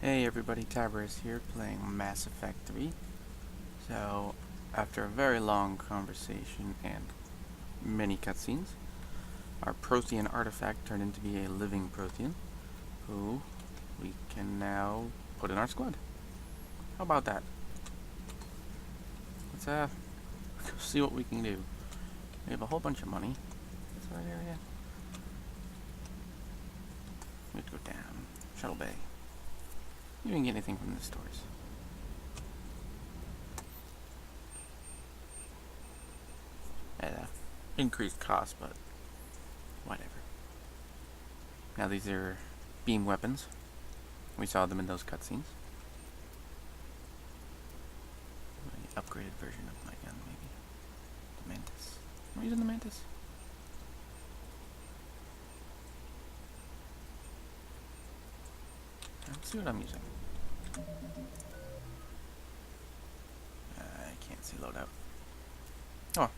Hey everybody, Tavros here, playing Mass Effect 3. So, after a very long conversation and many cutscenes, our Prothean artifact turned into be a living Prothean, who we can now put in our squad. How about that? Let's go see what we can do. We have a whole bunch of money. This right area. We have to go down. Shuttle Bay. You didn't get anything from the stores. Increased cost, but whatever. Now these are beam weapons. We saw them in those cutscenes. An upgraded version of my gun, maybe. The Mantis. Am I using the Mantis? Let's see what I'm using. I can't see loadout. Oh.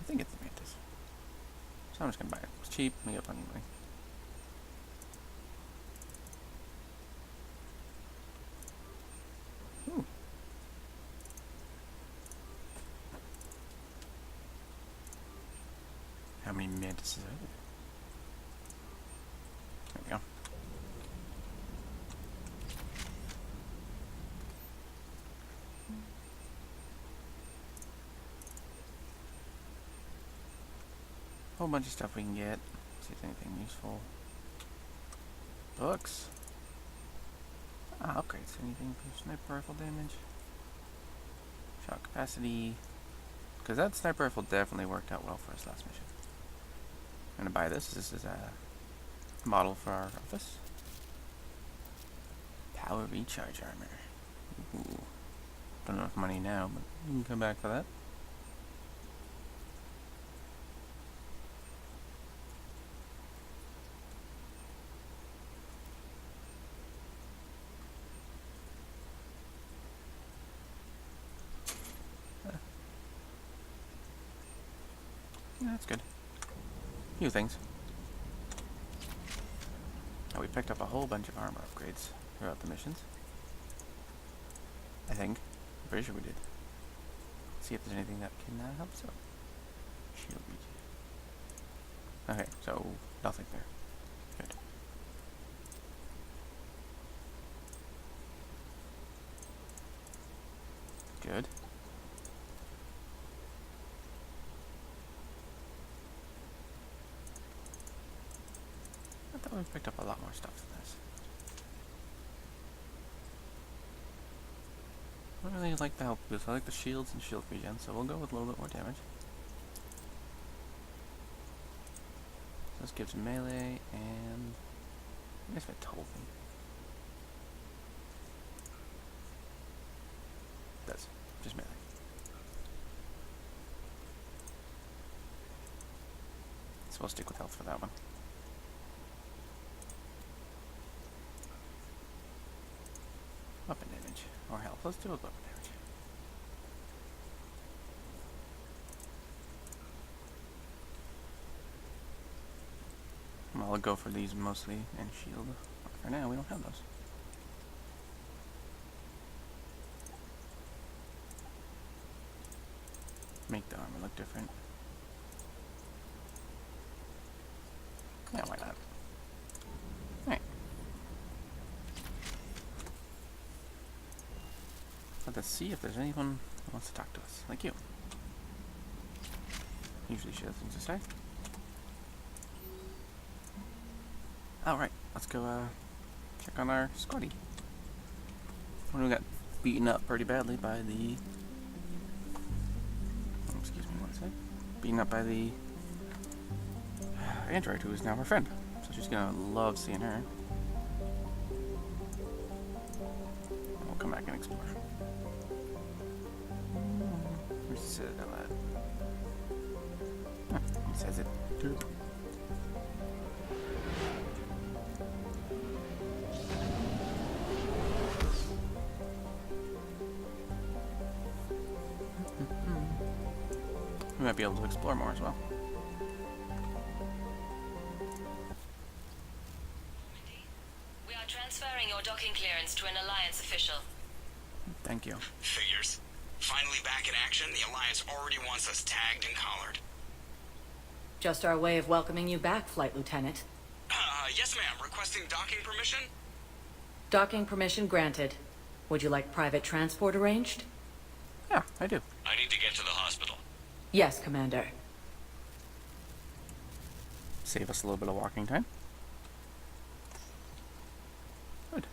I think it's the Mantis. So I'm just gonna buy it. It's cheap, we got plenty of money. Ooh. How many Mantises are there? There we go. Whole bunch of stuff we can get. See if anything useful. Books. Upgrades. Anything for sniper rifle damage? Shot capacity. Because that sniper rifle definitely worked out well for us last mission. I'm gonna buy this. This is a model for our office. Power recharge armor. Ooh. Don't have enough money now, but we can come back for that. Yeah, that's good. Few things. Oh, we picked up a whole bunch of armor upgrades throughout the missions. I think. I'm pretty sure we did. See if there's anything that can help us out. Shield reach. Okay, so nothing there. Good. Good. I thought we picked up a lot more stuff than this. I don't really like the health boost. I like the shields and shield regen, so we'll go with a little bit more damage. So this gives melee and I guess total thing. Does. Just melee. So we'll stick with health for that one. Weapon damage. Or health. Let's do a weapon damage. Well, I'll go for these mostly and shield. For now, we don't have those. Make the armor look different. Yeah, why not? Alright. Let's see if there's anyone who wants to talk to us, like you. Usually she has things to say. Alright, let's go check on our squaddy. We got beaten up pretty badly by the... excuse me one sec. Beaten up by the android who is now her friend. So she's gonna love seeing her. And we'll come back and explore. Where's the citadel at? Huh, it says it. We might be able to explore more as well. Transferring your docking clearance to an Alliance official. Thank you. Figures. Finally back in action, the Alliance already wants us tagged and collared. Just our way of welcoming you back, Flight Lieutenant. Yes ma'am. Requesting docking permission? Docking permission granted. Would you like private transport arranged? Yeah, I do. I need to get to the hospital. Yes, Commander. Save us a little bit of walking time. Good.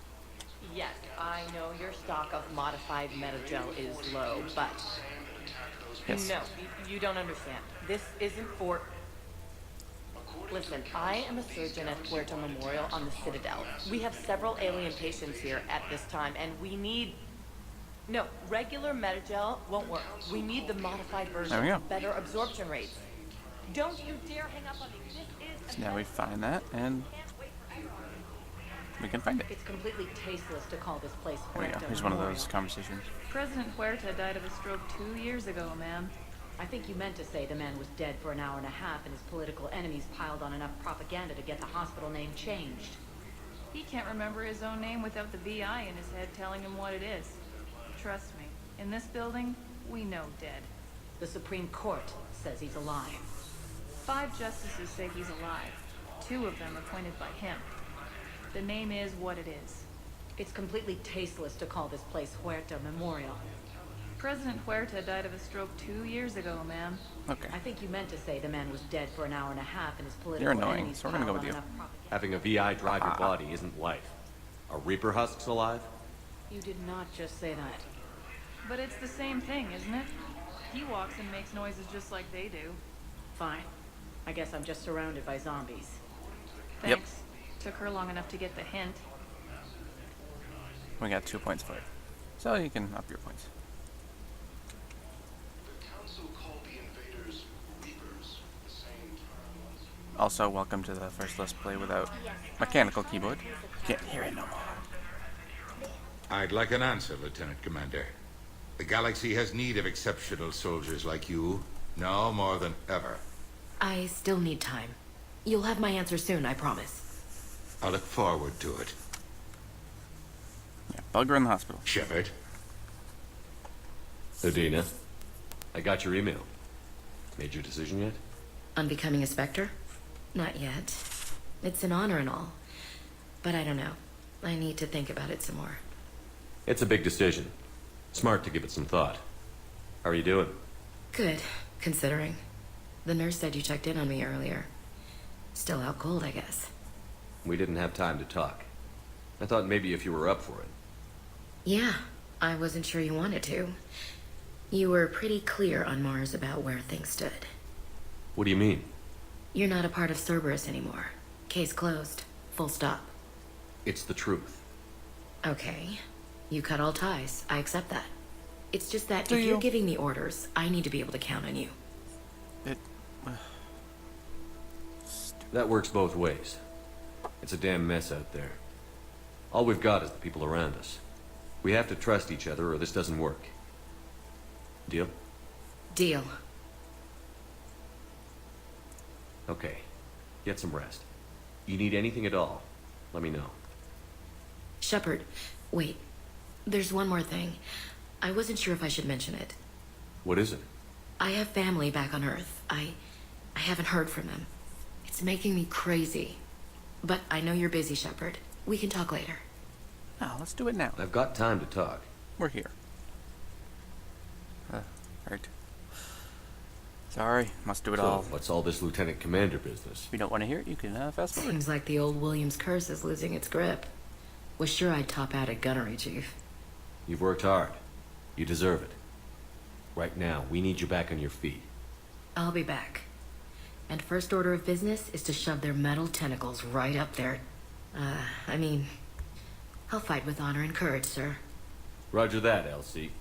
Yes, I know your stock of modified metagel is low, but... Yes. No, you don't understand. This isn't for... Listen, I am a surgeon at Puerto Memorial on the Citadel. We have several alien patients here at this time, and we need... No, regular metagel won't work. We need the modified version There we go. with better absorption rates. Don't you dare hang up on me. This is... So now we find that, and we can find it. It's completely tasteless to call this place There we go. Puerto Here's one of Memorial. those conversations. President Huerta died of a stroke 2 years ago, ma'am. I think you meant to say the man was dead for an hour and a half and his political enemies piled on enough propaganda to get the hospital name changed. He can't remember his own name without the VI in his head telling him what it is. Trust me, in this building, we know dead. The Supreme Court says he's alive. 5 justices say he's alive. 2 of them appointed by him. The name is what it is. It's completely tasteless to call this place Huerta Memorial. President Huerta died of a stroke 2 years ago, ma'am. Okay. I think you meant to say the man was dead for an hour and a half and his political You're annoying, enemies so we're gonna go piled with on you. enough propaganda. Having a VI drive your body isn't life. Are Reaper husks alive? You did not just say that. But it's the same thing, isn't it? He walks and makes noises just like they do. Fine. I guess I'm just surrounded by zombies. Yep. Thanks. Took her long enough to get the hint. We got 2 points for it. So you can up your points. The council called the invaders Reapers at the same time. Also, welcome to the first Let's Play without mechanical keyboard. Can't hear it no more. I'd like an answer, Lieutenant Commander. The galaxy has need of exceptional soldiers like you, now more than ever. I still need time. You'll have my answer soon, I promise. I look forward to it. Yeah, bugger in the hospital. Shepard, Udina, I got your email. Made your decision yet? On becoming a Spectre? Not yet. It's an honor and all. But I don't know. I need to think about it some more. It's a big decision. Smart to give it some thought. How are you doing? Good, considering. The nurse said you checked in on me earlier. Still out cold, I guess. We didn't have time to talk. I thought maybe if you were up for it. Yeah, I wasn't sure you wanted to. You were pretty clear on Mars about where things stood. What do you mean? You're not a part of Cerberus anymore. Case closed. Full stop. It's the truth. Okay. You cut all ties. I accept that. It's just that Do if you're you? giving me orders, I need to be able to count on you. It. That works both ways. It's a damn mess out there. All we've got is the people around us. We have to trust each other or this doesn't work. Deal? Deal. Okay. Get some rest. You need anything at all, let me know. Shepard, wait. There's one more thing. I wasn't sure if I should mention it. What is it? I have family back on Earth. I haven't heard from them. It's making me crazy. But I know you're busy, Shepard. We can talk later. No, let's do it now. I've got time to talk. We're here. Right. Sorry, must do it So, all. what's all this Lieutenant Commander business? If you don't want to hear it, you can fast forward. Seems like the old Williams curse is losing its grip. Was sure I'd top out at gunnery, Chief. You've worked hard. You deserve it. Right now, we need you back on your feet. I'll be back. And first order of business is to shove their metal tentacles right up there. I mean, I'll fight with honor and courage, sir. Roger that, Elsie.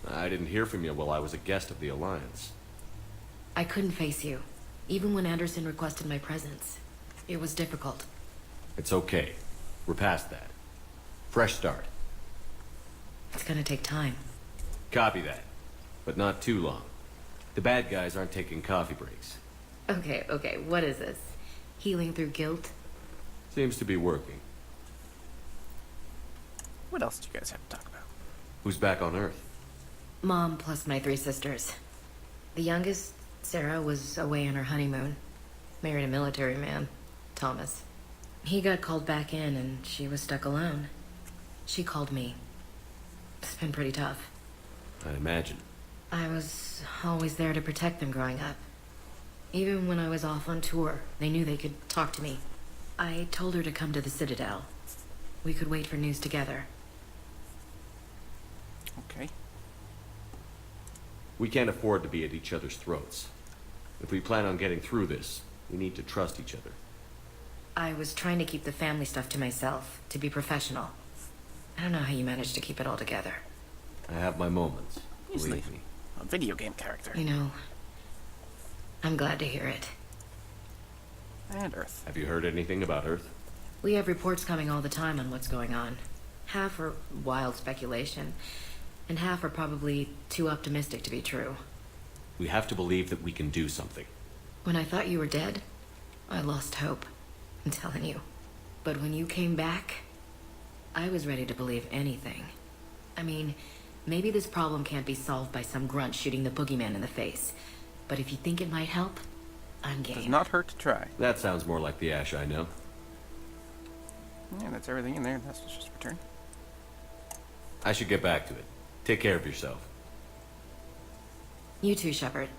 I didn't hear from you while I was a guest of the Alliance. I couldn't face you, even when Anderson requested my presence. It was difficult. It's okay. We're past that. Fresh start. It's gonna take time. Copy that. But not too long. The bad guys aren't taking coffee breaks. Okay, what is this? Healing through guilt. Seems to be working. What else do you guys have to talk about? Who's back on Earth? Mom plus my 3 sisters. The youngest, Sarah, was away on her honeymoon. Married a military man, Thomas. He got called back in and she was stuck alone. She called me. It's been pretty tough. I imagine. I was always there to protect them growing up. Even when I was off on tour, they knew they could talk to me. I told her to come to the Citadel. We could wait for news together. Okay. We can't afford to be at each other's throats. If we plan on getting through this, we need to trust each other. I was trying to keep the family stuff to myself, to be professional. I don't know how you managed to keep it all together. I have my moments, Easily. believe me. A video game character. You know, I'm glad to hear it. And Earth. Have you heard anything about Earth? We have reports coming all the time on what's going on. Half are wild speculation, and half are probably too optimistic to be true. We have to believe that we can do something. When I thought you were dead, I lost hope. I'm telling you. But when you came back, I was ready to believe anything. I mean, maybe this problem can't be solved by some grunt shooting the boogeyman in the face. But if you think it might help, I'm game. Does not hurt to try. That sounds more like the Ash I know. Yeah, that's everything in there. That's just return. I should get back to it. Take care of yourself. You too, Shepard.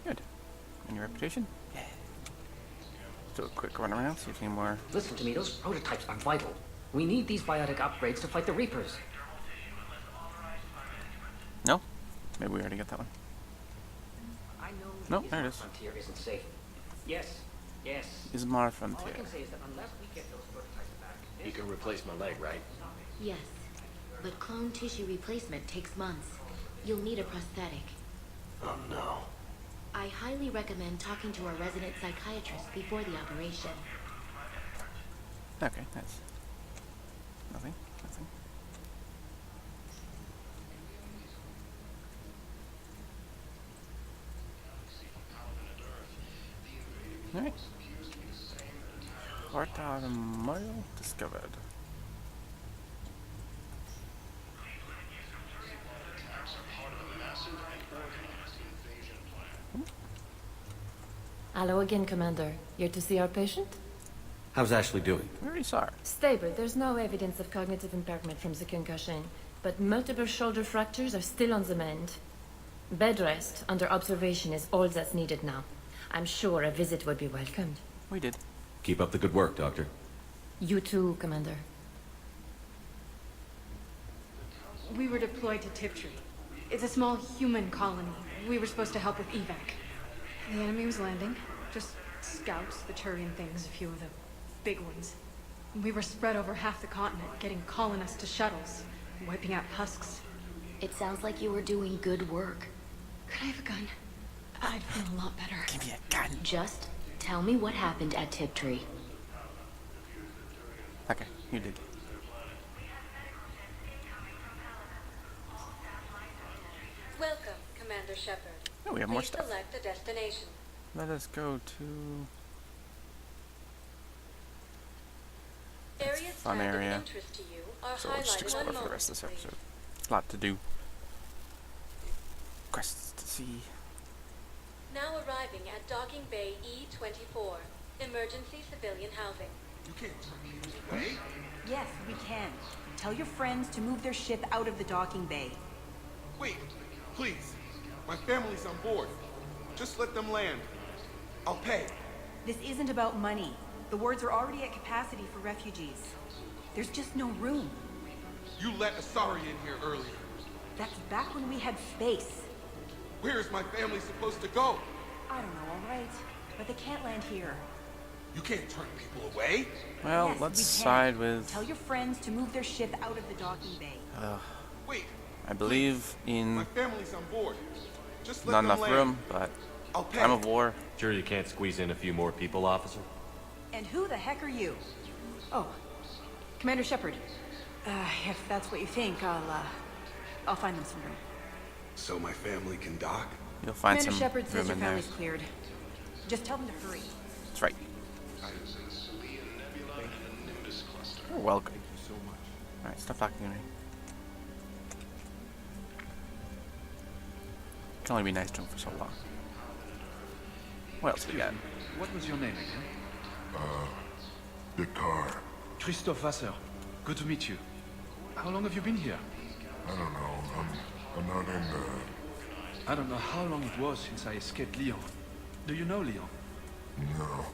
Good. And your reputation? Yeah. Let's do a quick run around, see if any more. Listen to me, those prototypes are vital. We need these biotic upgrades to fight the Reapers. No? Maybe we already got that one. I know No, the there it Ismar is. frontier isn't safe. Yes, yes. Ismar All I Frontier. can say is that unless we get those prototypes back... You can replace my leg, right? Yes, but clone tissue replacement takes months. You'll need a prosthetic. Oh no. I highly recommend talking to a resident psychiatrist before the operation. Okay, that's nothing. Nothing. Alright. Porta Memorial discovered. Hello again, Commander. You're to see our patient? How's Ashley doing? We already saw her. Stable. There's no evidence of cognitive impairment from the concussion, but multiple shoulder fractures are still on the mend. Bed rest under observation is all that's needed now. I'm sure a visit would be welcomed. We did. Keep up the good work, Doctor. You too, Commander. We were deployed to Tiptree. It's a small human colony. We were supposed to help with evac. The enemy was landing. Just scouts, the Turian things, a few of the big ones. We were spread over half the continent, getting colonists to shuttles, wiping out husks. It sounds like you were doing good work. Could I have a gun? I'd feel a lot better. Give me a gun. Just tell me what happened at Tiptree. Okay, you did. Welcome, Commander Shepard. Oh, we have more Please stuff. select a destination. Let us go to Areas fun tagged area. of interest to you are So we'll just highlighted. explore One for the moment, rest of this please. episode. It's a lot to do. Quests to see. Now arriving at Docking Bay E-24, emergency civilian housing. You can't turn people away. Yes, we can. Tell your friends to move their ship out of the docking bay. Wait, please. My family's on board. Just let them land. I'll pay. This isn't about money. The wards are already at capacity for refugees. There's just no room. You let Asari in here earlier. That's back when we had space. Where is my family supposed to go? I don't know, all right. But they can't land here. You can't turn people away. Well, Yes, let's we can. side with. Tell your friends to move their ship out of the docking bay. Wait, I believe in my family's on board. Just let not them enough land. room, but I'll pay. time of war. Sure you can't squeeze in a few more people, officer? And who the heck are you? Oh, Commander Shepard. If that's what you think, I'll find them some room. So my family can dock? You'll find Commander some Shepard says room your in there. family's cleared. Just tell them to hurry. That's right. You're welcome. Thank you so much. Alright, stop talking to me. Can only be nice to him for so long. What else we got? What was your name again? Dakar. Christophe Vasseur. Good to meet you. How long have you been here? I don't know. I'm not in I don't know how long it was since I escaped Lyon. Do you know Lyon? No.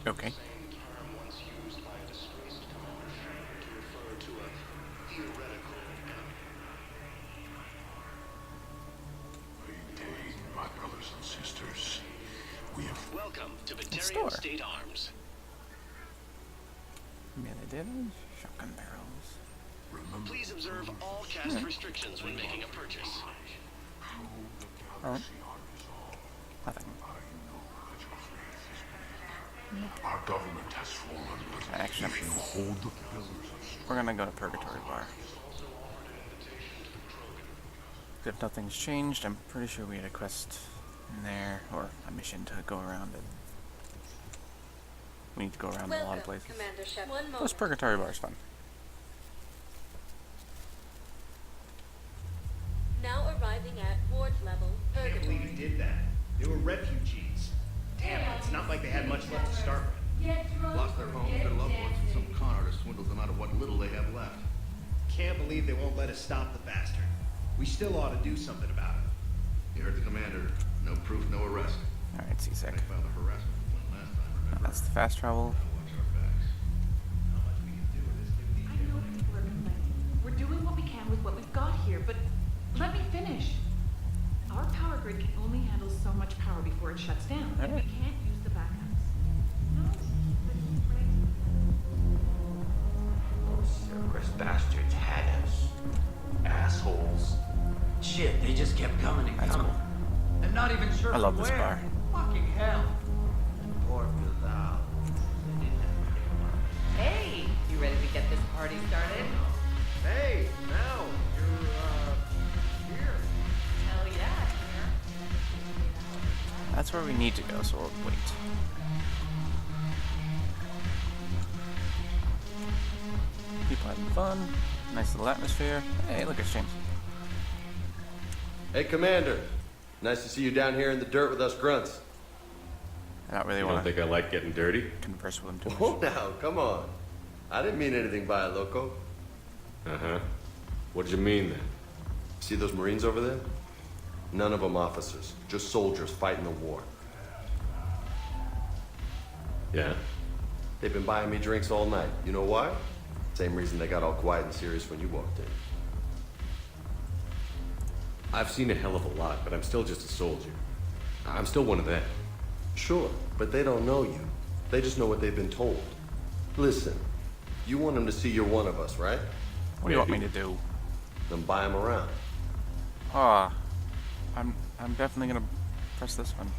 Okay. My brothers and sisters, we have... Welcome to store. Batarian State Arms. Melee damage, shotgun barrels. Please observe all cast restrictions when making a purchase. Alright. Nothing. Our government has fallen, but Action. if you hold the pillars of... We're gonna go to Purgatory Bar. If nothing's changed, I'm pretty sure we had a quest in there, or a mission to go around it. We need to go around a lot of places. Commander Shepard. One Plus moment. Purgatory Bar is fun. Now arriving at ward level, I can't believe Purgatory. he did that. They were refugees. Damn it, it's not like they had much left to start with. Lost their homes, their loved ones, and some con artist swindled them out of what little they have left. Can't believe they won't let us stop the bastard. We still ought to do something about it. You heard the commander. No proof, no arrest. Alright, C-Sec. They filed a harassment complaint last time, remember? That's the fast travel. Watch our backs. How much we can do with this given I know people are complaining. We're doing what we can with what we've got here, but let me finish. Our power grid can only handle so much power before it shuts down, and we Alright. can't use the backups. No, but Cerberus bastards had us. Assholes. Shit, they just kept coming and That's coming. cool. And not even sure I love from this where. bar. Fucking hell. And poor Bilal. They didn't have to pick him up. Hey, you ready to get this party started? Hey, now, you're, here. Hell yeah, That's where we need to go, so we'll wait. People having fun. Nice little atmosphere. Hey, look, it's James. Hey, Commander. Nice to see you down here in the dirt with us grunts. I don't really You want don't to think I like getting dirty? converse with him too much. Oh, now, come on. I didn't mean anything by it, loco. Uh-huh. What did you mean, then? See those Marines over there? None of them officers, just soldiers fighting the war. Yeah? They've been buying me drinks all night. You know why? Same reason they got all quiet and serious when you walked in. I've seen a hell of a lot, but I'm still just a soldier. I'm still one of them. Sure, but they don't know you. They just know what they've been told. Listen, you want them to see you're one of us, right? What do you want me to do? Then buy them around. Ah, I'm definitely gonna press this one.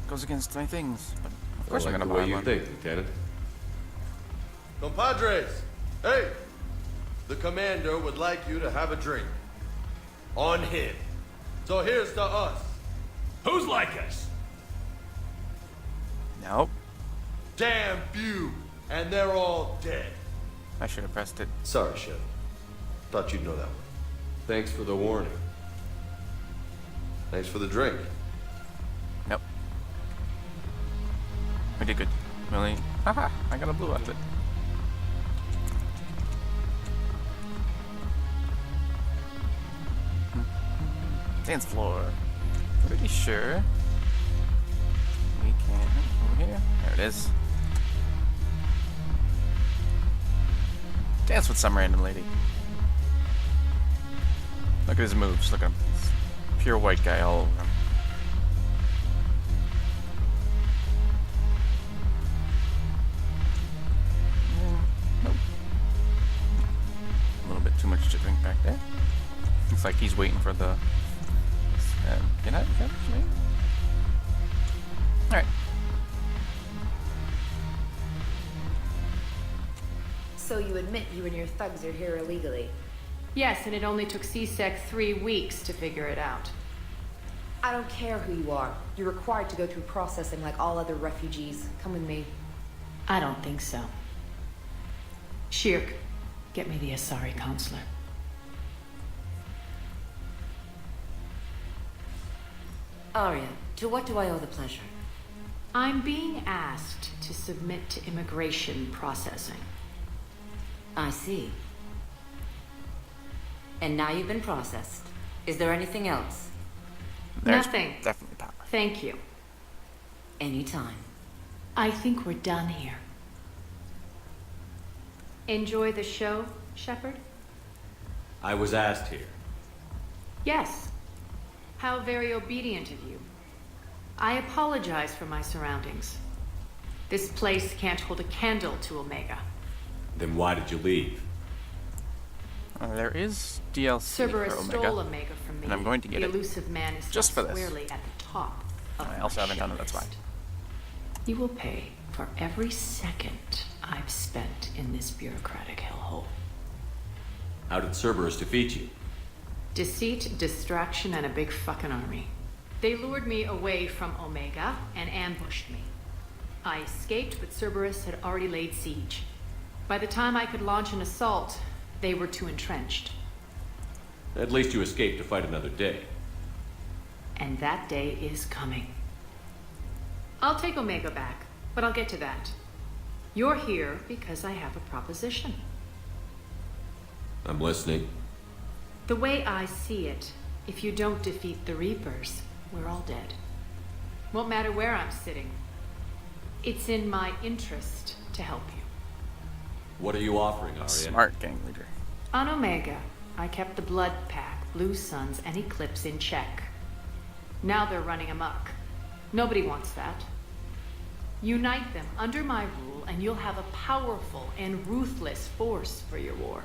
Goes against my things, but of course I'm like gonna the way buy you one. think, Lieutenant. Compadres, hey! The commander would like you to have a drink. On him. So here's to us. Who's like us? Nope. Damn few, and they're all dead. I should have pressed it. Sorry, Chef. Thought you'd know that one. Thanks for the warning. Thanks for the drink. Nope. We did good. Really? Haha, I got a blue outfit. Dance floor. Pretty sure we can over here. There it is. Dance with some random lady. Look at his moves. Look at him. He's pure white guy all over him. Nope. A little bit too much to drink back there. Looks like he's waiting for the. Can I? Alright. So you admit you and your thugs are here illegally? Yes, and it only took CSEC 3 weeks to figure it out. I don't care who you are. You're required to go through processing like all other refugees. Come with me. I don't think so. Shirk, get me the Asari counselor. Arya, to what do I owe the pleasure? I'm being asked to submit to immigration processing. I see. And now you've been processed. Is there anything else? There's Nothing. definitely power. Thank you. Anytime. I think we're done here. Enjoy the show, Shepard? I was asked here. Yes. How very obedient of you. I apologize for my surroundings. This place can't hold a candle to Omega. Then why did you leave? There is DLC Cerberus for Omega, stole Omega from me. and I'm going to get the it elusive man is just for still this. squarely at the top of I my also haven't shit done it, that's why. list. You will pay for every second I've spent in this bureaucratic hellhole. How did Cerberus defeat you? Deceit, distraction, and a big fucking army. They lured me away from Omega and ambushed me. I escaped, but Cerberus had already laid siege. By the time I could launch an assault, they were too entrenched. At least you escaped to fight another day. And that day is coming. I'll take Omega back, but I'll get to that. You're here because I have a proposition. I'm listening. The way I see it, if you don't defeat the Reapers, we're all dead. Won't matter where I'm sitting. It's in my interest to help you. What are you offering, Arya? Smart gang leader. On Omega, I kept the Blood Pack, Blue Suns, and Eclipse in check. Now they're running amok. Nobody wants that. Unite them under my rule, and you'll have a powerful and ruthless force for your war.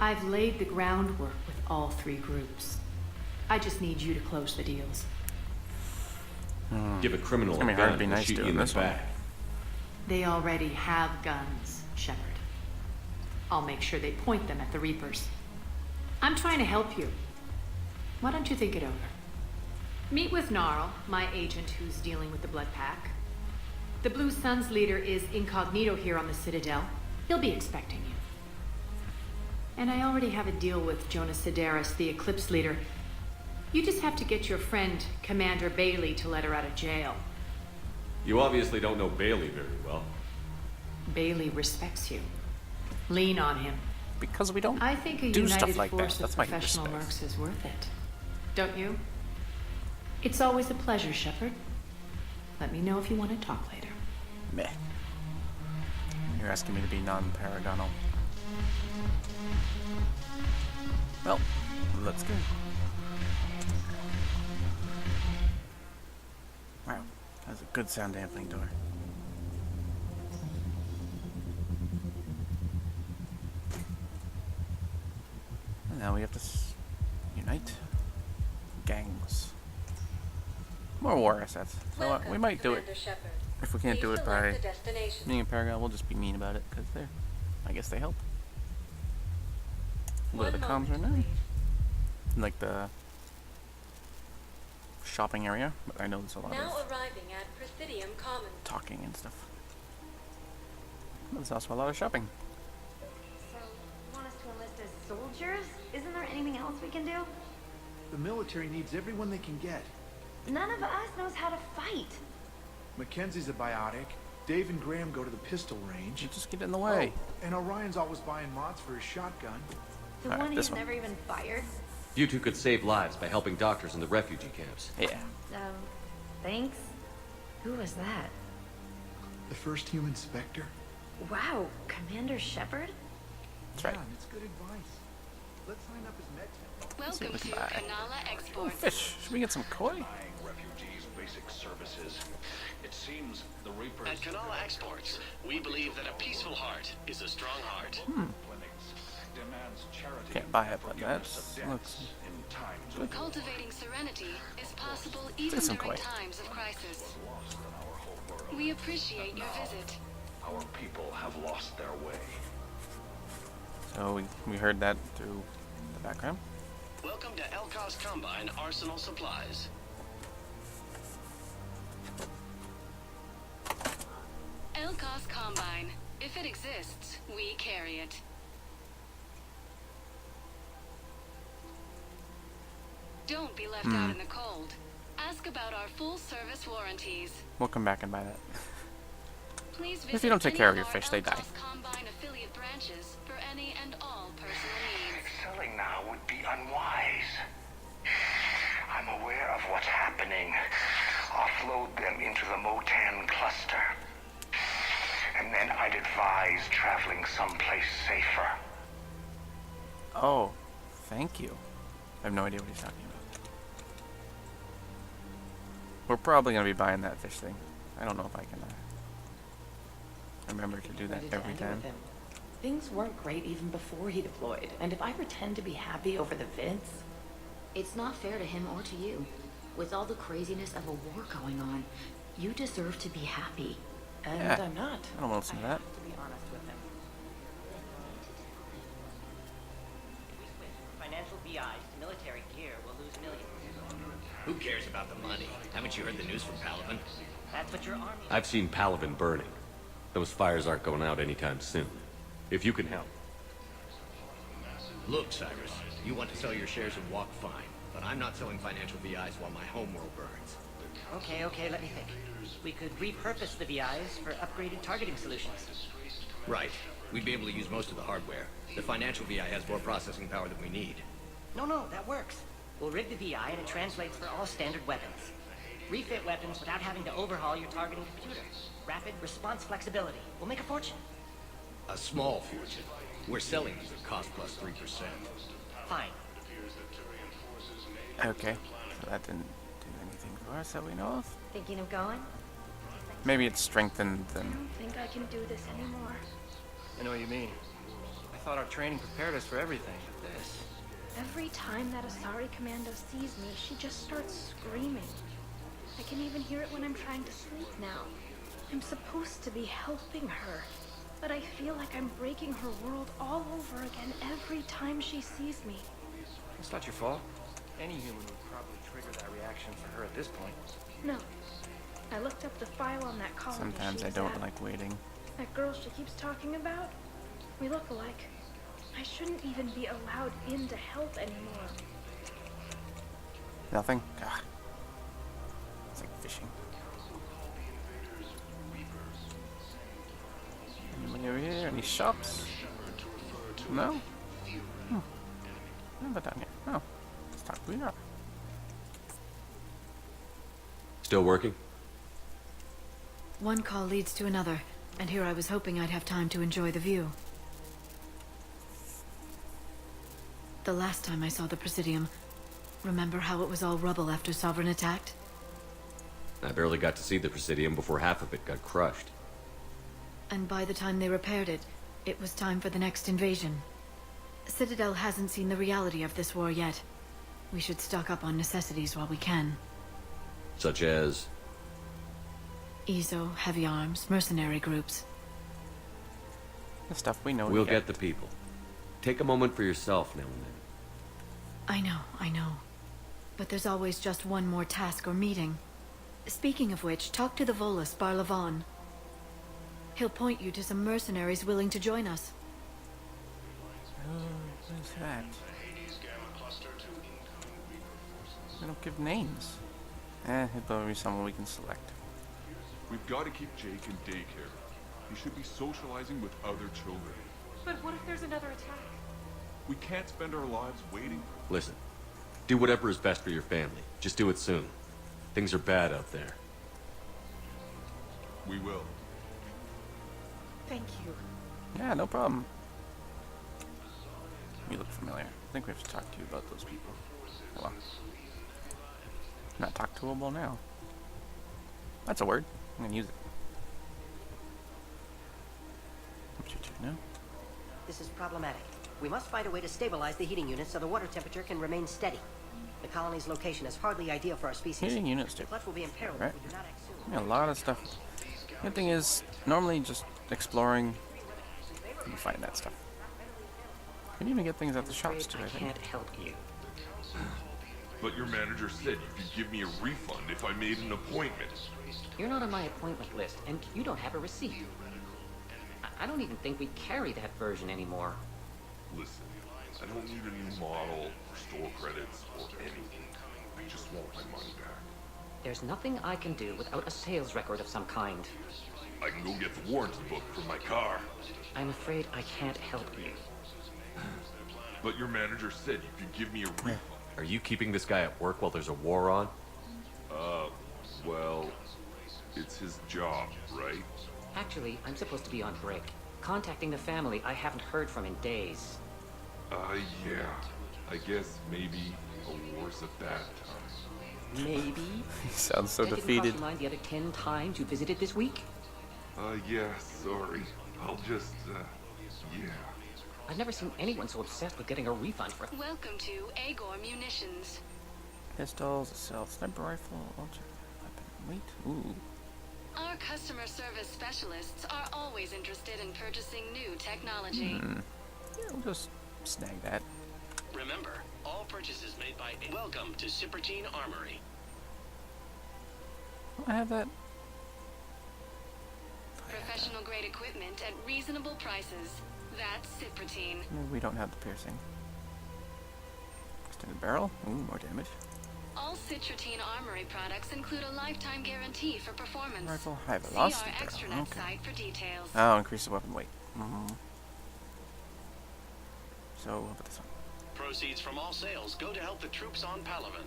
I've laid the groundwork with all 3 groups. I just need you to close the deals. Give a criminal It's gonna a be hard gun to be and nice shoot to you him in the this one. back. They already have guns, Shepard. I'll make sure they point them at the Reapers. I'm trying to help you. Why don't you think it over? Meet with Gnarl, my agent who's dealing with the Blood Pack. The Blue Suns leader is incognito here on the Citadel. He'll be expecting you. And I already have a deal with Jonas Sedaris, the Eclipse leader. You just have to get your friend, Commander Bailey, to let her out of jail. You obviously don't know Bailey very well. Bailey respects you. Lean on him. Because we don't I think a do united stuff like that. force That's of why he professional respects. mercs is worth it. Don't you? It's always a pleasure, Shepard. Let me know if you want to talk later. Meh. You're asking me to be non-paragonal. Well, let's go. Wow, that's a good sound dampening door. And now we have to unite gangs. More war assets. So Welcome, we might do it. Commander Shepard. If we can't Please do it select by the destination. being a Paragon, we'll just be mean about it because they're, I guess they help. Where the comms are now. Like the shopping area, but I know there's a lot Now of arriving at Presidium Commons. talking and stuff. There's also a lot of shopping. So, you want us to enlist as soldiers? Isn't there anything else we can do? The military needs everyone they can get. None of us knows how to fight. Mackenzie's a biotic. Dave and Graham go to the pistol range. You just get in the way. Oh, and Orion's always buying mods for his shotgun. The Alright, one this who's one. never even fired. You two could save lives by helping doctors in the refugee camps. Yeah. Thanks. Who was that? The first human Spectre. Wow, Commander Shepard? That's right. Yeah, and it's good advice. Let's sign up as med tech. Welcome to buy. Kanala Oh, Exports. fish. Should we get some koi? Refugees' basic services. It seems the Reapers... At Kanala Exports, we believe that a peaceful heart is a strong heart. demands charity. Can't buy it, but that looks good. Cultivating serenity is possible Let's even get some during koi. times of crisis. We appreciate your visit. Our people have lost their way. So we heard that through the background. Welcome to Elkos Combine Arsenal Supplies. Elkos Combine. If it exists, we carry it. Don't be left out in the cold. Ask about our full-service warranties. We'll come back and buy that. Please If you don't take visit care of any your our fish, they die. Elkos Combine affiliate branches for any and all personal needs. Selling now would be unwise. I'm aware of what's happening. Offload them into the Motan cluster. And then I'd advise traveling someplace safer. Oh, thank you. I have no idea what he's talking about. We're probably going to be buying that fish thing. I don't know if I can remember to do that Ready to every end it time. with him. Things weren't great even before he deployed, and if I pretend to be happy over the vids, It's not fair to him or to you. With all the craziness of a war going on, you deserve to be happy. and Yeah, I'm not. I don't want to listen to that. To be honest with him. If we switch from financial VIs to military gear, we'll lose millions. Who cares about the money? Haven't you heard the news from Palaven? That's what your army... I've seen Palaven burning. Those fires aren't going out anytime soon. If you can help. Look, Cyrus, you want to sell your shares and walk fine, but I'm not selling financial VIs while my homeworld burns. Okay, let me think. We could repurpose the VIs for upgraded targeting solutions. Right. We'd be able to use most of the hardware. The financial VI has more processing power than we need. No, that works. We'll rig the VI and it translates for all standard weapons. Refit weapons without having to overhaul your targeting computer. Rapid response flexibility. We'll make a fortune. A small fortune. We're selling these at cost plus 3%. Fine. Okay, so that didn't do anything for us that we know of. Thinking of going? Maybe it's strengthened I them. don't think I can do this anymore. I know what you mean. I thought our training prepared us for everything, but this... Every time that Asari commando sees me, she just starts screaming. I can even hear it when I'm trying to sleep now. I'm supposed to be helping her, but I feel like I'm breaking her world all over again every time she sees me. It's not your fault. Any human would probably trigger that reaction for her at this point. No. I looked up the file on that colony Sometimes she I was don't at. like waiting. That girl she keeps talking about? We look alike. I shouldn't even be allowed in to help anymore. Nothing? God. It's like fishing. Anybody over here? Any shops? No? What down here? Oh. Let's talk to Ina. Still working? One call leads to another, and here I was hoping I'd have time to enjoy the view. The last time I saw the Presidium, remember how it was all rubble after Sovereign attacked? I barely got to see the Presidium before half of it got crushed. And by the time they repaired it, it was time for the next invasion. Citadel hasn't seen the reality of this war yet. We should stock up on necessities while we can. Such as? EZO, heavy arms, mercenary groups. The stuff we know. We'll get the people. Take a moment for yourself now and then. I know. But there's always just one more task or meeting. Speaking of which, talk to the Volus, Barlavon. He'll point you to some mercenaries willing to join us. Who's that? They don't give names. He'll probably be someone we can select. We've got to keep Jake in daycare. He should be socializing with other children. But what if there's another attack? We can't spend our lives waiting. Listen, do whatever is best for your family. Just do it soon. Things are bad out there. We will. Thank you. Yeah, no problem. You look familiar. I think we have to talk to you about those people. Hold on. Not talk toable now. That's a word. I'm gonna use it. What's your turn now? This is problematic. We must find a way to stabilize the heating unit so the water temperature can remain steady. The colony's location is hardly ideal for our species. Heating units too. The clutch will be imperiled Right. if we do not act soon. Yeah, a lot of stuff. The thing is, normally just exploring, you find that stuff. can even get things at the shops too, I I think. can't help you. But your manager said you could give me a refund if I made an appointment. You're not on my appointment list, and you don't have a receipt. I don't even think we carry that version anymore. Listen, I don't need a new model or store credits or anything. I just want my money back. There's nothing I can do without a sales record of some kind. I can go get the warranty book for my car. I'm afraid I can't help you. But your manager said you could give me a refund. Are you keeping this guy at work while there's a war on? Well, it's his job, right? Actually, I'm supposed to be on break. Contacting the family I haven't heard from in days. Yeah. I guess maybe a war's a bad time. Maybe? He sounds so That didn't defeated. cross your mind the other 10 times you visited this week? Yeah, sorry. I'll just, yeah. I've never seen anyone so obsessed with getting a refund for... Welcome to Agor Munitions. Pistols, assault sniper rifle, ultra weapon. Wait, ooh. Our customer service specialists are always interested in purchasing new technology. Yeah, we'll just snag that. Remember, all purchases made by... Welcome to Cipertine Armory. I have that. Professional grade equipment at reasonable prices. That's Cipertine. No, we don't have the piercing. Extended barrel. Ooh, more damage. All Citrotine Armory products include a lifetime guarantee for performance. Rifle, high See velocity our barrel. extranet Okay. site for details. Oh, increase the weapon weight. So, how about this one? Proceeds from all sales go to help the troops on Palaven.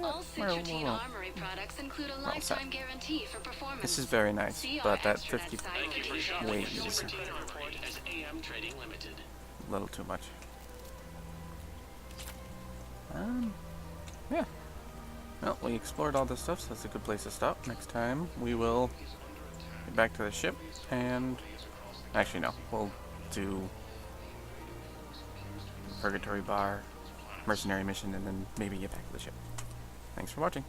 All well, Citrotine well. Armory products include a Well said. lifetime guarantee for performance. This is very nice, See our but that extranet 50 site Thank for you for details. shopping weight at is Cipertine Armory as AM Trading Limited. a little too much. Yeah. Well, we explored all this stuff, so that's a good place to stop. Next time, we will get back to the ship, and... Actually, no. We'll do... Purgatory Bar, Mercenary Mission, and then maybe get back to the ship. Thanks for watching.